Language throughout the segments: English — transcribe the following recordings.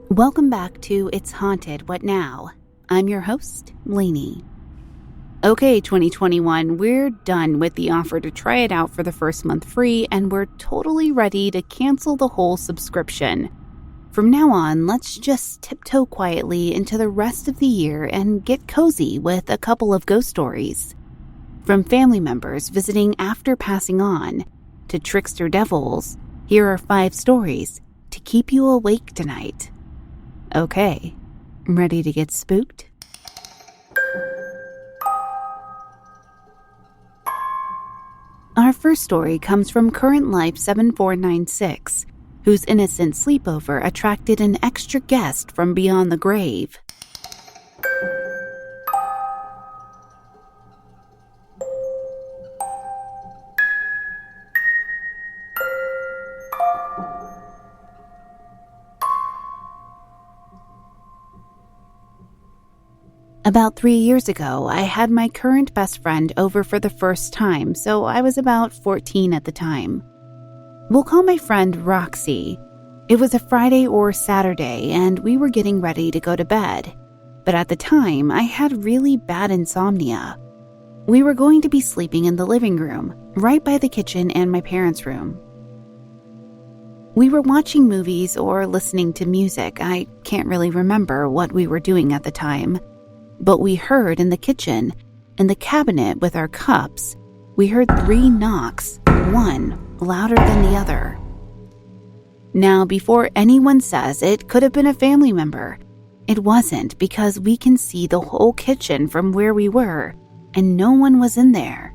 Welcome back to It's Haunted, What Now? I'm your host, Lainey. Okay, 2021, we're done with the offer to try it out for the first month free, and we're totally ready to cancel the whole subscription. From now on, let's just tiptoe quietly into the rest of the year and get cozy with a couple of ghost stories. From family members visiting after passing on, to trickster devils, here are 5 stories to keep you awake tonight. Okay, ready to get spooked? Our first story comes from Current Life 7496, whose innocent sleepover attracted an extra guest from beyond the grave. About 3 years ago, I had my current best friend over for the first time, so I was about 14 at the time. We'll call my friend Roxy. It was a Friday or Saturday, and we were getting ready to go to bed. But at the time, I had really bad insomnia. We were going to be sleeping in the living room, right by the kitchen and my parents' room. We were watching movies or listening to music. I can't really remember what we were doing at the time. But we heard in the kitchen, in the cabinet with our cups, we heard 3 knocks, one louder than the other. Now, before anyone says it could have been a family member, it wasn't, because we can see the whole kitchen from where we were, and no one was in there.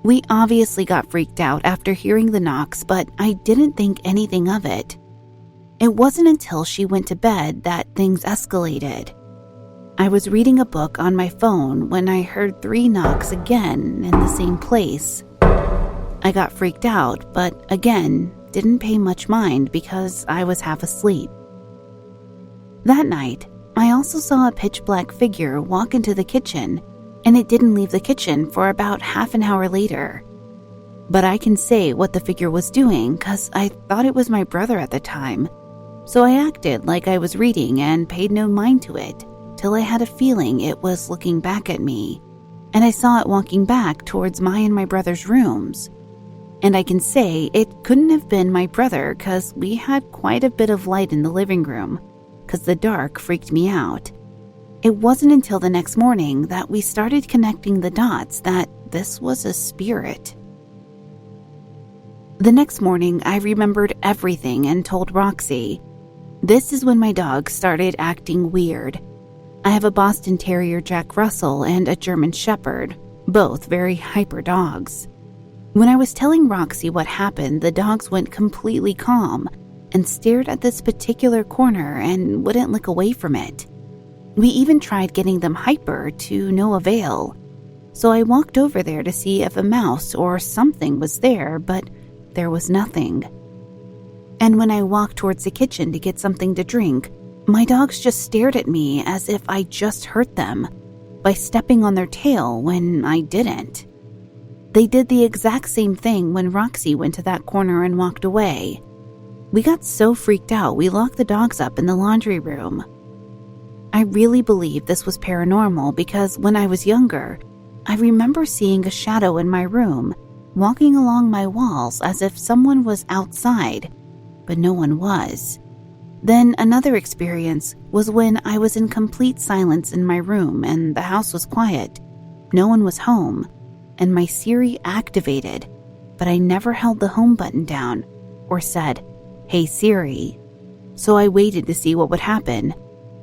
We obviously got freaked out after hearing the knocks, but I didn't think anything of it. It wasn't until she went to bed that things escalated. I was reading a book on my phone when I heard 3 knocks again in the same place. I got freaked out, but again, didn't pay much mind because I was half asleep. That night, I also saw a pitch-black figure walk into the kitchen, and it didn't leave the kitchen for about half an hour later. But I can say what the figure was doing because I thought it was my brother at the time, so I acted like I was reading and paid no mind to it. Till I had a feeling it was looking back at me, and I saw it walking back towards my and my brother's rooms. And I can say it couldn't have been my brother because we had quite a bit of light in the living room, because the dark freaked me out. It wasn't until the next morning that we started connecting the dots that this was a spirit. The next morning, I remembered everything and told Roxy. This is when my dog started acting weird. I have a Boston Terrier Jack Russell and a German Shepherd, both very hyper dogs. When I was telling Roxy what happened, the dogs went completely calm and stared at this particular corner and wouldn't look away from it. We even tried getting them hyper to no avail. So I walked over there to see if a mouse or something was there, but there was nothing. And when I walked towards the kitchen to get something to drink, my dogs just stared at me as if I just hurt them by stepping on their tail when I didn't. They did the exact same thing when Roxy went to that corner and walked away. We got so freaked out we locked the dogs up in the laundry room. I really believe this was paranormal because when I was younger, I remember seeing a shadow in my room, walking along my walls as if someone was outside, but no one was. Then another experience was when I was in complete silence in my room and the house was quiet. No one was home, and my Siri activated, but I never held the home button down or said, "Hey Siri." So I waited to see what would happen,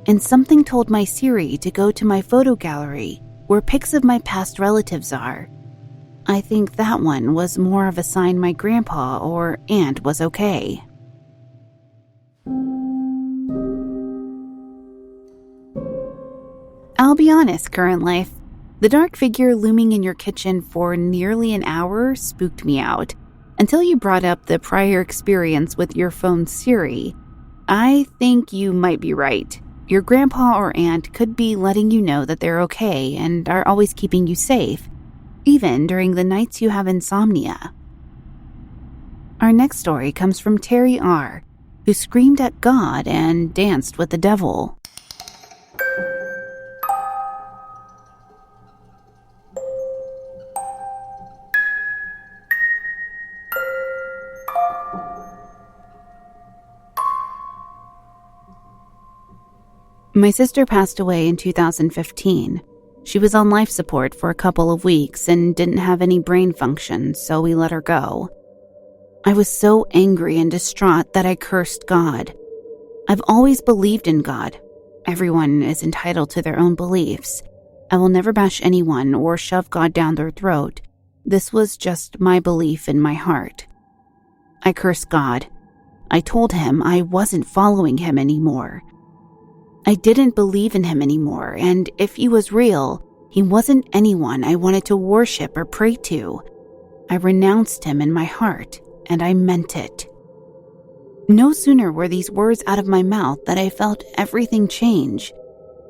and something told my Siri to go to my photo gallery where pics of my past relatives are. I think that one was more of a sign my grandpa or aunt was okay. I'll be honest, Current Life. The dark figure looming in your kitchen for nearly an hour spooked me out, until you brought up the prior experience with your phone's Siri. I think you might be right. Your grandpa or aunt could be letting you know that they're okay and are always keeping you safe, even during the nights you have insomnia. Our next story comes from Terry R., who screamed at God and danced with the devil. My sister passed away in 2015. She was on life support for a couple of weeks and didn't have any brain function, so we let her go. I was so angry and distraught that I cursed God. I've always believed in God. Everyone is entitled to their own beliefs. I will never bash anyone or shove God down their throat. This was just my belief in my heart. I cursed God. I told him I wasn't following him anymore. I didn't believe in him anymore, and if he was real, he wasn't anyone I wanted to worship or pray to. I renounced him in my heart, and I meant it. No sooner were these words out of my mouth that I felt everything change.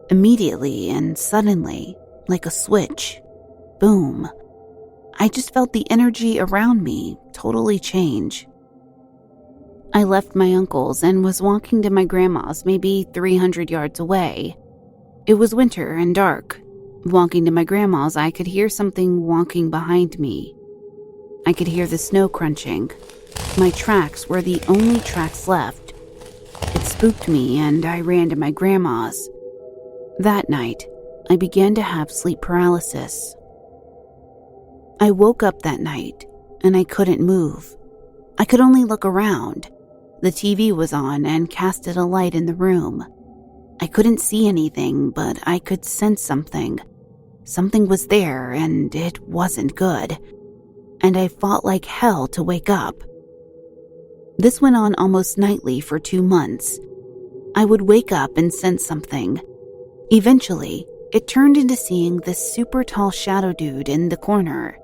Immediately and suddenly, like a switch. Boom. I just felt the energy around me totally change. I left my uncle's and was walking to my grandma's maybe 300 yards away. It was winter and dark. Walking to my grandma's, I could hear something walking behind me. I could hear the snow crunching. My tracks were the only tracks left. It spooked me and I ran to my grandma's. That night, I began to have sleep paralysis. I woke up that night and I couldn't move. I could only look around. The TV was on and casted a light in the room. I couldn't see anything, but I could sense something. Something was there, and it wasn't good. And I fought like hell to wake up. This went on almost nightly for 2 months. I would wake up and sense something. Eventually, it turned into seeing this super tall shadow dude in the corner.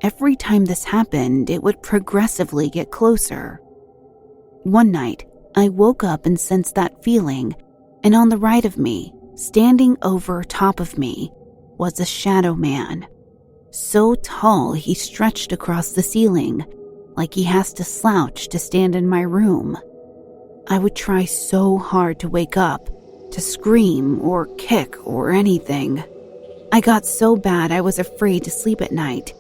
Every time this happened, it would progressively get closer. One night, I woke up and sensed that feeling, and on the right of me, standing over top of me, was a shadow man. So tall he stretched across the ceiling, like he has to slouch to stand in my room. I would try so hard to wake up, to scream or kick or anything. I got so bad I was afraid to sleep at night.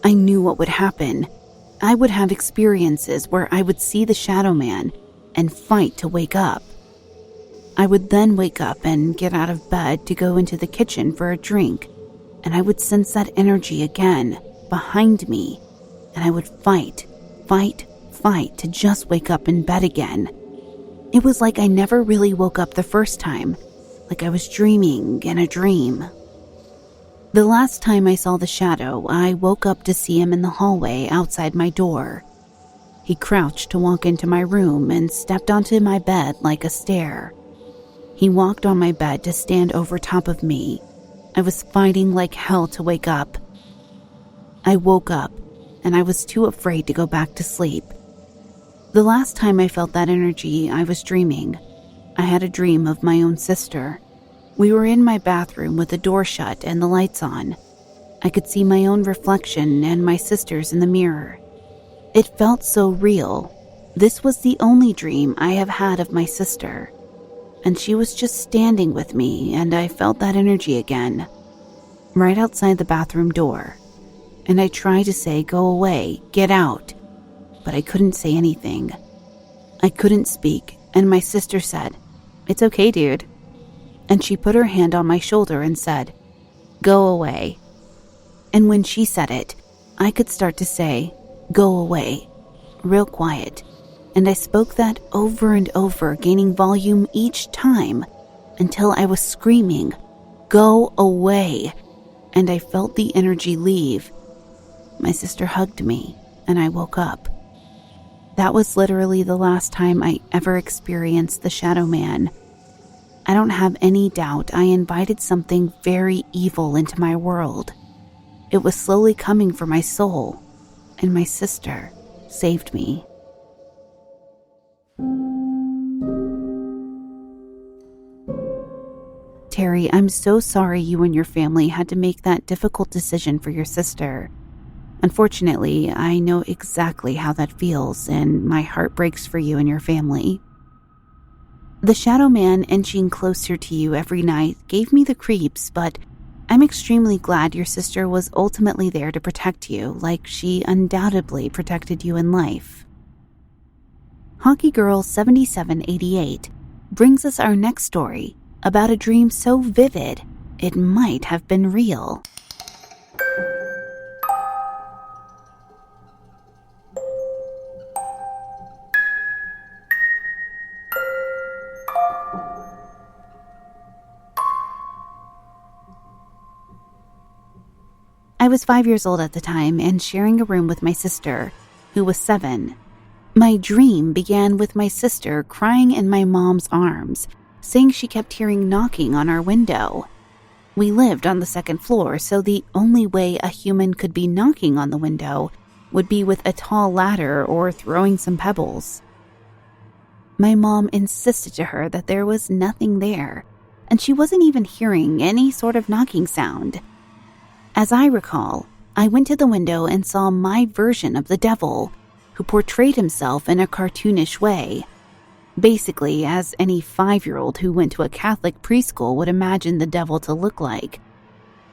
I knew what would happen. I would have experiences where I would see the shadow man and fight to wake up. I would then wake up and get out of bed to go into the kitchen for a drink, and I would sense that energy again behind me, and I would fight to just wake up in bed again. It was like I never really woke up the first time, like I was dreaming in a dream. The last time I saw the shadow, I woke up to see him in the hallway outside my door. He crouched to walk into my room and stepped onto my bed like a stair. He walked on my bed to stand over top of me. I was fighting like hell to wake up. I woke up, and I was too afraid to go back to sleep. The last time I felt that energy, I was dreaming. I had a dream of my own sister. We were in my bathroom with the door shut and the lights on. I could see my own reflection and my sister's in the mirror. It felt so real. This was the only dream I have had of my sister. And she was just standing with me, and I felt that energy again, right outside the bathroom door. And I tried to say, "Go away, get out," but I couldn't say anything. I couldn't speak, and my sister said, "It's okay, dude." And she put her hand on my shoulder and said, "Go away." And when she said it, I could start to say, "Go away," real quiet. And I spoke that over and over, gaining volume each time until I was screaming, "Go away." And I felt the energy leave. My sister hugged me, and I woke up. That was literally the last time I ever experienced the shadow man. I don't have any doubt I invited something very evil into my world. It was slowly coming for my soul, and my sister saved me. Terry, I'm so sorry you and your family had to make that difficult decision for your sister. Unfortunately, I know exactly how that feels, and my heart breaks for you and your family. The shadow man inching closer to you every night gave me the creeps, but I'm extremely glad your sister was ultimately there to protect you, like she undoubtedly protected you in life. Hockey Girl 7788 brings us our next story about a dream so vivid it might have been real. I was 5 years old at the time and sharing a room with my sister, who was 7. My dream began with my sister crying in my mom's arms, saying she kept hearing knocking on our window. We lived on the second floor, so the only way a human could be knocking on the window would be with a tall ladder or throwing some pebbles. My mom insisted to her that there was nothing there, and she wasn't even hearing any sort of knocking sound. As I recall, I went to the window and saw my version of the devil, who portrayed himself in a cartoonish way. Basically, as any 5-year-old who went to a Catholic preschool would imagine the devil to look like.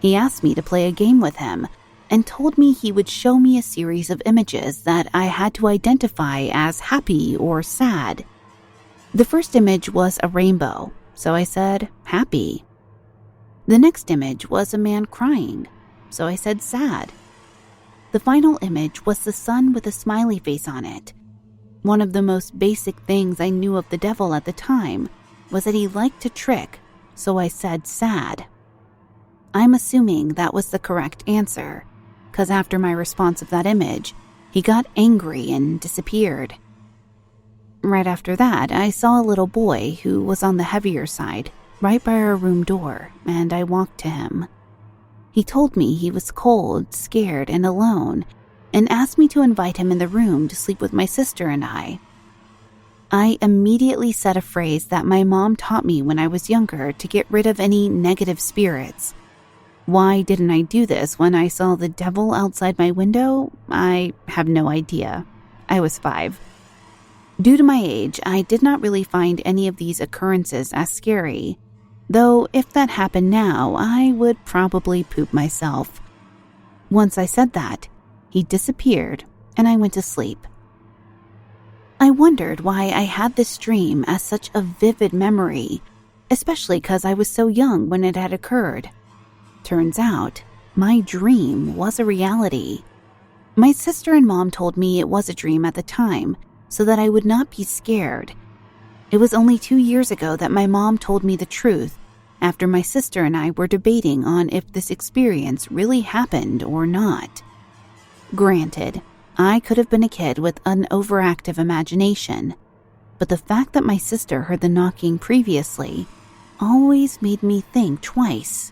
He asked me to play a game with him and told me he would show me a series of images that I had to identify as happy or sad. The first image was a rainbow, so I said, happy. The next image was a man crying, so I said sad. The final image was the sun with a smiley face on it. One of the most basic things I knew of the devil at the time was that he liked to trick, so I said sad. I'm assuming that was the correct answer, because after my response of that image, he got angry and disappeared. Right after that, I saw a little boy who was on the heavier side, right by our room door, and I walked to him. He told me he was cold, scared, and alone, and asked me to invite him in the room to sleep with my sister and I. I immediately said a phrase that my mom taught me when I was younger to get rid of any negative spirits. Why didn't I do this when I saw the devil outside my window? I have no idea. I was 5. Due to my age, I did not really find any of these occurrences as scary. Though if that happened now, I would probably poop myself. Once I said that, he disappeared and I went to sleep. I wondered why I had this dream as such a vivid memory, especially because I was so young when it had occurred. Turns out, my dream was a reality. My sister and mom told me it was a dream at the time, so that I would not be scared. It was only 2 years ago that my mom told me the truth, after my sister and I were debating on if this experience really happened or not. Granted, I could have been a kid with an overactive imagination, but the fact that my sister heard the knocking previously always made me think twice.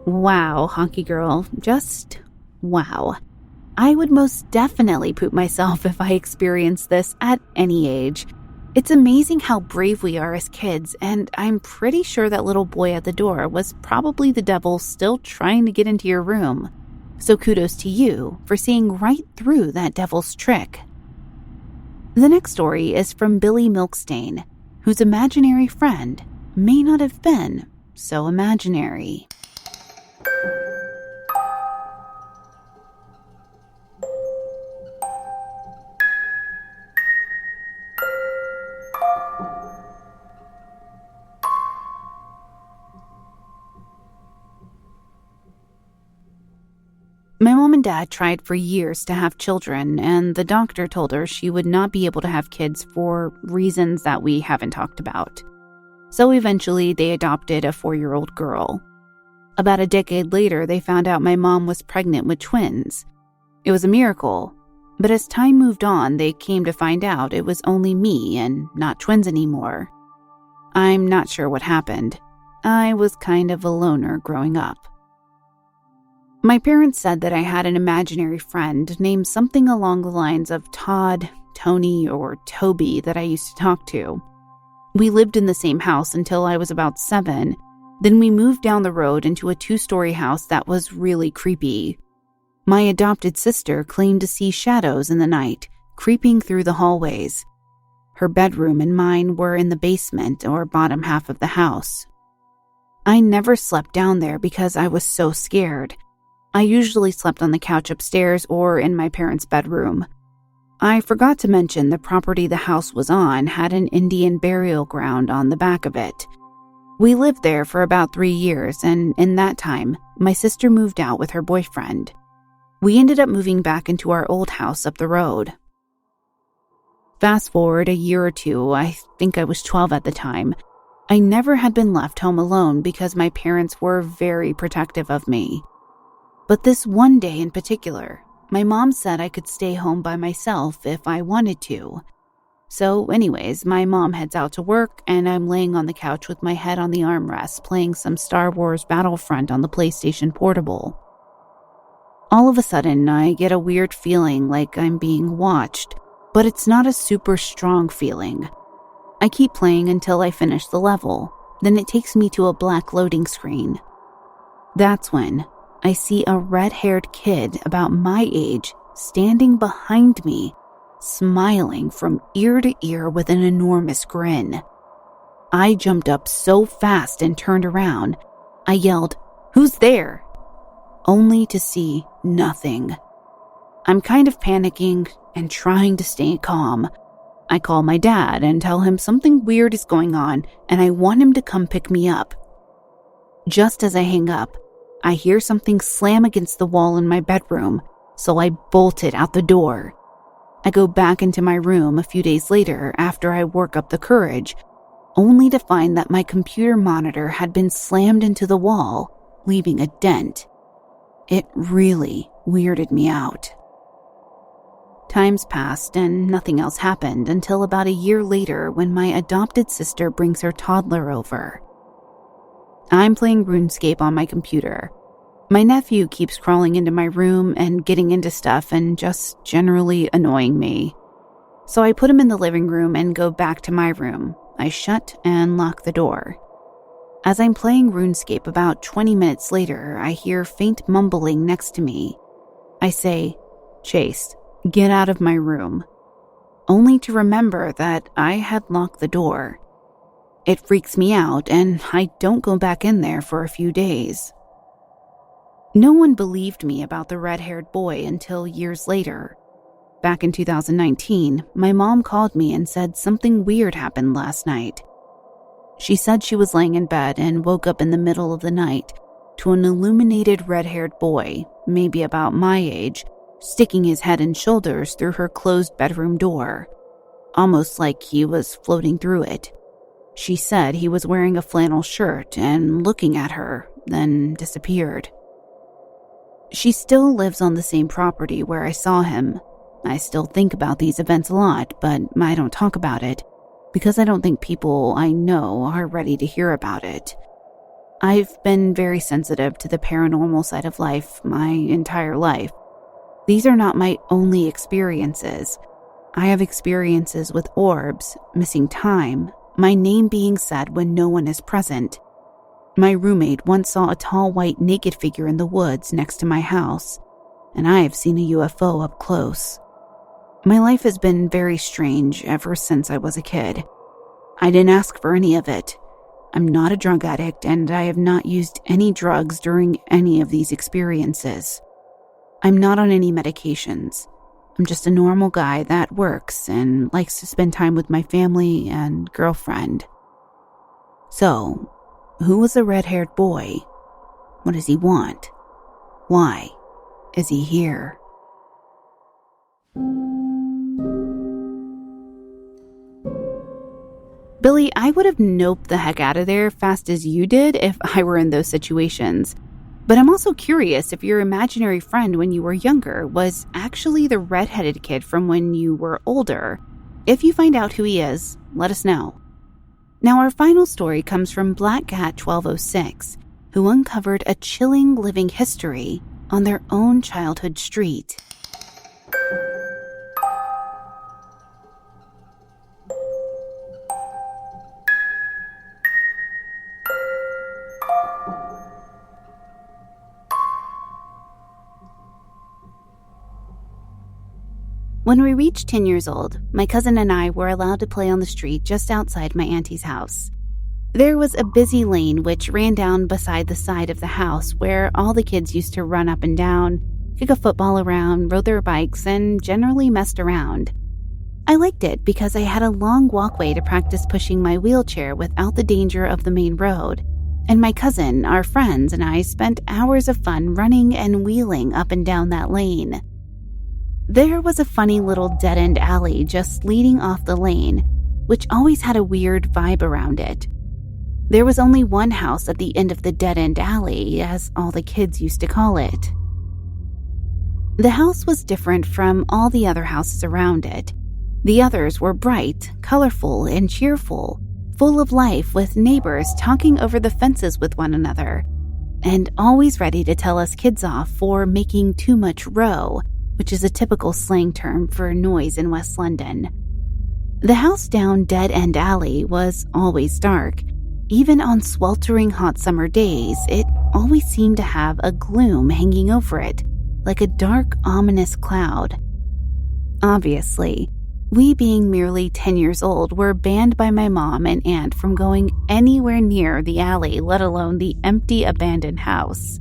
Wow, honky girl, just wow. I would most definitely poop myself if I experienced this at any age. It's amazing how brave we are as kids, and I'm pretty sure that little boy at the door was probably the devil still trying to get into your room. So kudos to you for seeing right through that devil's trick. The next story is from Billymilkstain, whose imaginary friend may not have been so imaginary. My mom and dad tried for years to have children, and the doctor told her she would not be able to have kids for reasons that we haven't talked about. So eventually they adopted a 4-year-old girl. About a decade later, they found out my mom was pregnant with twins. It was a miracle, but as time moved on, they came to find out it was only me and not twins anymore. I'm not sure what happened. I was kind of a loner growing up. My parents said that I had an imaginary friend named something along the lines of Todd, Tony, or Toby that I used to talk to. We lived in the same house until I was about 7. Then we moved down the road into a 2-story house that was really creepy. My adopted sister claimed to see shadows in the night, creeping through the hallways. Her bedroom and mine were in the basement or bottom half of the house. I never slept down there because I was so scared. I usually slept on the couch upstairs or in my parents' bedroom. I forgot to mention the property the house was on had an Indian burial ground on the back of it. We lived there for about 3 years, and in that time, my sister moved out with her boyfriend. We ended up moving back into our old house up the road. Fast forward a year or two, I think I was 12 at the time. I never had been left home alone because my parents were very protective of me. But this one day in particular, my mom said I could stay home by myself if I wanted to. So anyways, my mom heads out to work and I'm laying on the couch with my head on the armrest playing some Star Wars Battlefront on the PlayStation Portable. All of a sudden, I get a weird feeling like I'm being watched, but it's not a super strong feeling. I keep playing until I finish the level, then it takes me to a black loading screen. That's when I see a red-haired kid about my age standing behind me, smiling from ear to ear with an enormous grin. I jumped up so fast and turned around. I yelled, "Who's there?" Only to see nothing. I'm kind of panicking and trying to stay calm. I call my dad and tell him something weird is going on and I want him to come pick me up. Just as I hang up, I hear something slam against the wall in my bedroom, so I bolted out the door. I go back into my room a few days later after I work up the courage, only to find that my computer monitor had been slammed into the wall, leaving a dent. It really weirded me out. Times passed and nothing else happened until about a year later when my adopted sister brings her toddler over. I'm playing RuneScape on my computer. My nephew keeps crawling into my room and getting into stuff and just generally annoying me. So I put him in the living room and go back to my room. I shut and lock the door. As I'm playing RuneScape about 20 minutes later, I hear faint mumbling next to me. I say, "Chase, get out of my room," only to remember that I had locked the door. It freaks me out, and I don't go back in there for a few days. No one believed me about the red-haired boy until years later. Back in 2019, my mom called me and said something weird happened last night. She said she was laying in bed and woke up in the middle of the night to an illuminated red-haired boy, maybe about my age, sticking his head and shoulders through her closed bedroom door, almost like he was floating through it. She said he was wearing a flannel shirt and looking at her, then disappeared. She still lives on the same property where I saw him. I still think about these events a lot, but I don't talk about it because I don't think people I know are ready to hear about it. I've been very sensitive to the paranormal side of life my entire life. These are not my only experiences. I have experiences with orbs, missing time, my name being said when no one is present. My roommate once saw a tall white naked figure in the woods next to my house, and I have seen a UFO up close. My life has been very strange ever since I was a kid. I didn't ask for any of it. I'm not a drug addict, and I have not used any drugs during any of these experiences. I'm not on any medications. I'm just a normal guy that works and likes to spend time with my family and girlfriend. So, who was the red-haired boy? What does he want? Why is he here? Billy, I would have noped the heck out of there fast as you did if I were in those situations. But I'm also curious if your imaginary friend when you were younger was actually the redheaded kid from when you were older. If you find out who he is, let us know. Now, our final story comes from Black Cat 1206, who uncovered a chilling living history on their own childhood street. When we reached 10 years old, my cousin and I were allowed to play on the street just outside my auntie's house. There was a busy lane which ran down beside the side of the house where all the kids used to run up and down, kick a football around, rode their bikes, and generally messed around. I liked it because I had a long walkway to practice pushing my wheelchair without the danger of the main road, and my cousin, our friends, and I spent hours of fun running and wheeling up and down that lane. There was a funny little dead-end alley just leading off the lane, which always had a weird vibe around it. There was only one house at the end of the dead-end alley, as all the kids used to call it. The house was different from all the other houses around it. The others were bright, colorful, and cheerful, full of life with neighbors talking over the fences with one another, and always ready to tell us kids off for making too much row, which is a typical slang term for noise in West London. The house down Dead End Alley was always dark. Even on sweltering hot summer days, it always seemed to have a gloom hanging over it, like a dark, ominous cloud. Obviously, we being merely 10 years old were banned by my mom and aunt from going anywhere near the alley, let alone the empty, abandoned house.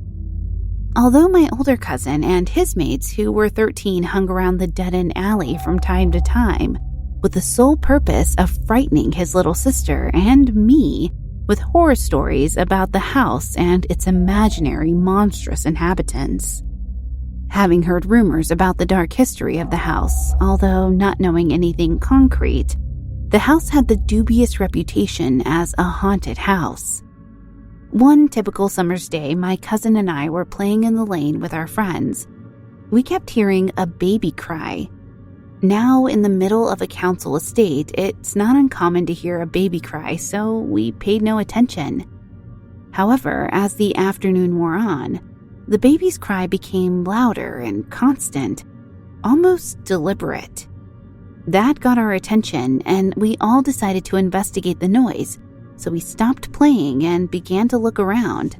Although my older cousin and his mates who were 13 hung around the dead-end alley from time to time, with the sole purpose of frightening his little sister and me with horror stories about the house and its imaginary monstrous inhabitants. Having heard rumors about the dark history of the house, although not knowing anything concrete, the house had the dubious reputation as a haunted house. One typical summer's day, my cousin and I were playing in the lane with our friends. We kept hearing a baby cry. Now, in the middle of a council estate, it's not uncommon to hear a baby cry, so we paid no attention. However, as the afternoon wore on, the baby's cry became louder and constant, almost deliberate. That got our attention, and we all decided to investigate the noise, so we stopped playing and began to look around.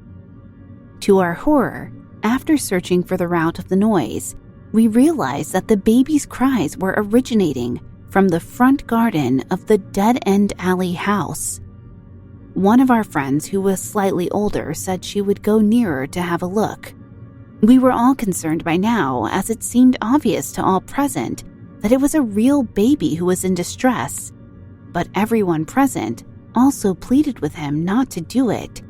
To our horror, after searching for the route of the noise, we realized that the baby's cries were originating from the front garden of the dead-end alley house. One of our friends, who was slightly older, said she would go nearer to have a look. We were all concerned by now, as it seemed obvious to all present that it was a real baby who was in distress, but everyone present also pleaded with him not to do it.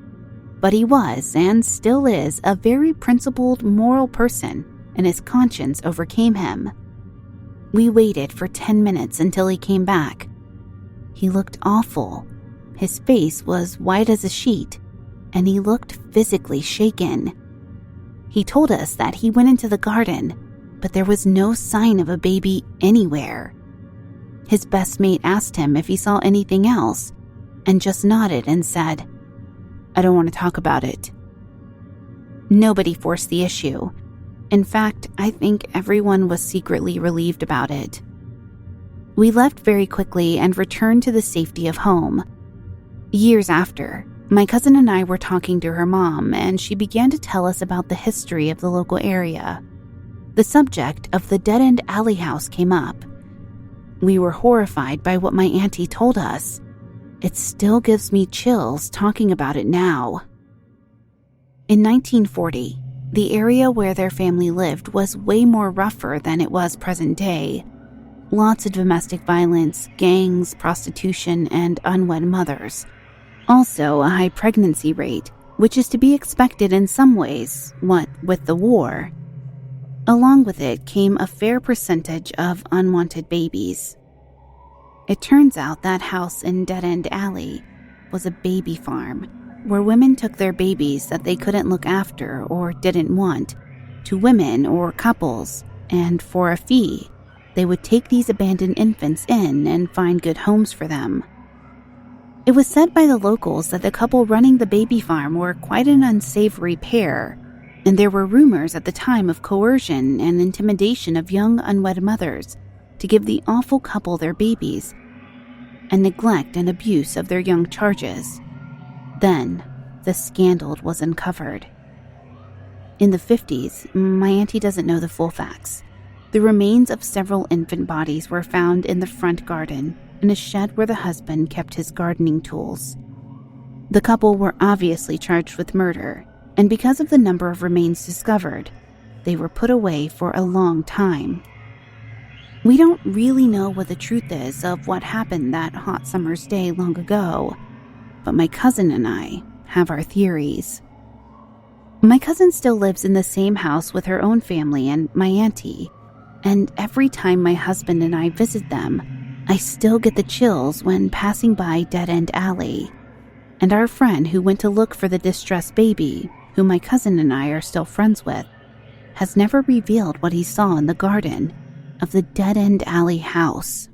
But he was, and still is, a very principled, moral person, and his conscience overcame him. We waited for 10 minutes until he came back. He looked awful. His face was white as a sheet, and he looked physically shaken. He told us that he went into the garden, but there was no sign of a baby anywhere. His best mate asked him if he saw anything else, and just nodded and said, "I don't want to talk about it." Nobody forced the issue. In fact, I think everyone was secretly relieved about it. We left very quickly and returned to the safety of home. Years after, my cousin and I were talking to her mom, and she began to tell us about the history of the local area. The subject of the dead-end alley house came up. We were horrified by what my auntie told us. It still gives me chills talking about it now. In 1940, the area where their family lived was way more rougher than it was present day. Lots of domestic violence, gangs, prostitution, and unwed mothers. Also, a high pregnancy rate, which is to be expected in some ways, what with the war. Along with it came a fair percentage of unwanted babies. It turns out that house in Dead End Alley was a baby farm, where women took their babies that they couldn't look after or didn't want to women or couples, and for a fee, they would take these abandoned infants in and find good homes for them. It was said by the locals that the couple running the baby farm were quite an unsavory pair, and there were rumors at the time of coercion and intimidation of young unwed mothers to give the awful couple their babies, and neglect and abuse of their young charges. Then, the scandal was uncovered. In the 50s, my auntie doesn't know the full facts. The remains of several infant bodies were found in the front garden, in a shed where the husband kept his gardening tools. The couple were obviously charged with murder, and because of the number of remains discovered, they were put away for a long time. We don't really know what the truth is of what happened that hot summer's day long ago, but my cousin and I have our theories. My cousin still lives in the same house with her own family and my auntie, and every time my husband and I visit them, I still get the chills when passing by Dead End Alley. And our friend who went to look for the distressed baby, who my cousin and I are still friends with, has never revealed what he saw in the garden of the Dead End Alley house.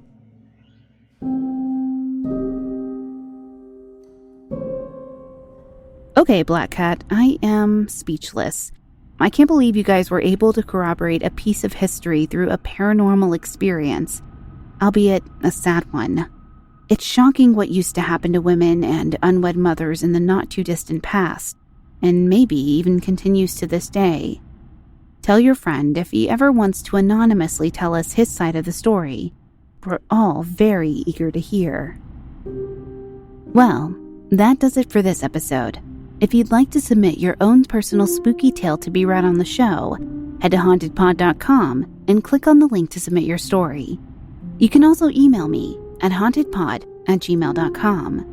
Okay, Black Cat, I am speechless. I can't believe you guys were able to corroborate a piece of history through a paranormal experience, albeit a sad one. It's shocking what used to happen to women and unwed mothers in the not-too-distant past, and maybe even continues to this day. Tell your friend if he ever wants to anonymously tell us his side of the story. We're all very eager to hear. Well, that does it for this episode. If you'd like to submit your own personal spooky tale to be read on the show, head to hauntedpod.com and click on the link to submit your story. You can also email me at hauntedpod@gmail.com.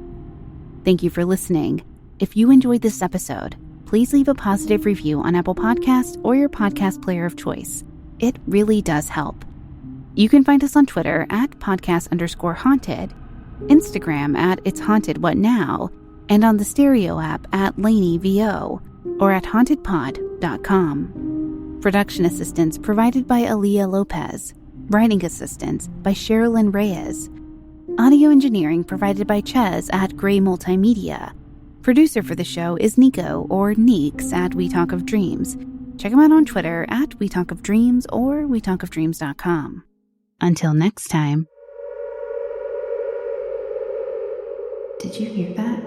Thank you for listening. If you enjoyed this episode, please leave a positive review on Apple Podcasts or your podcast player of choice. It really does help. You can find us on Twitter at podcast_haunted, Instagram at It's Haunted What Now, and on the Stereo app at LaneyVO or at hauntedpod.com. Production assistance provided by Aaliyah Lopez. Writing assistance by Sherilyn Reyes. Audio engineering provided by Ches at Gray Multimedia. Producer for the show is Nico or Neeks at We Talk of Dreams. Check him out on Twitter at We Talk of Dreams or WeTalkOfDreams.com. Until next time. Did you hear that?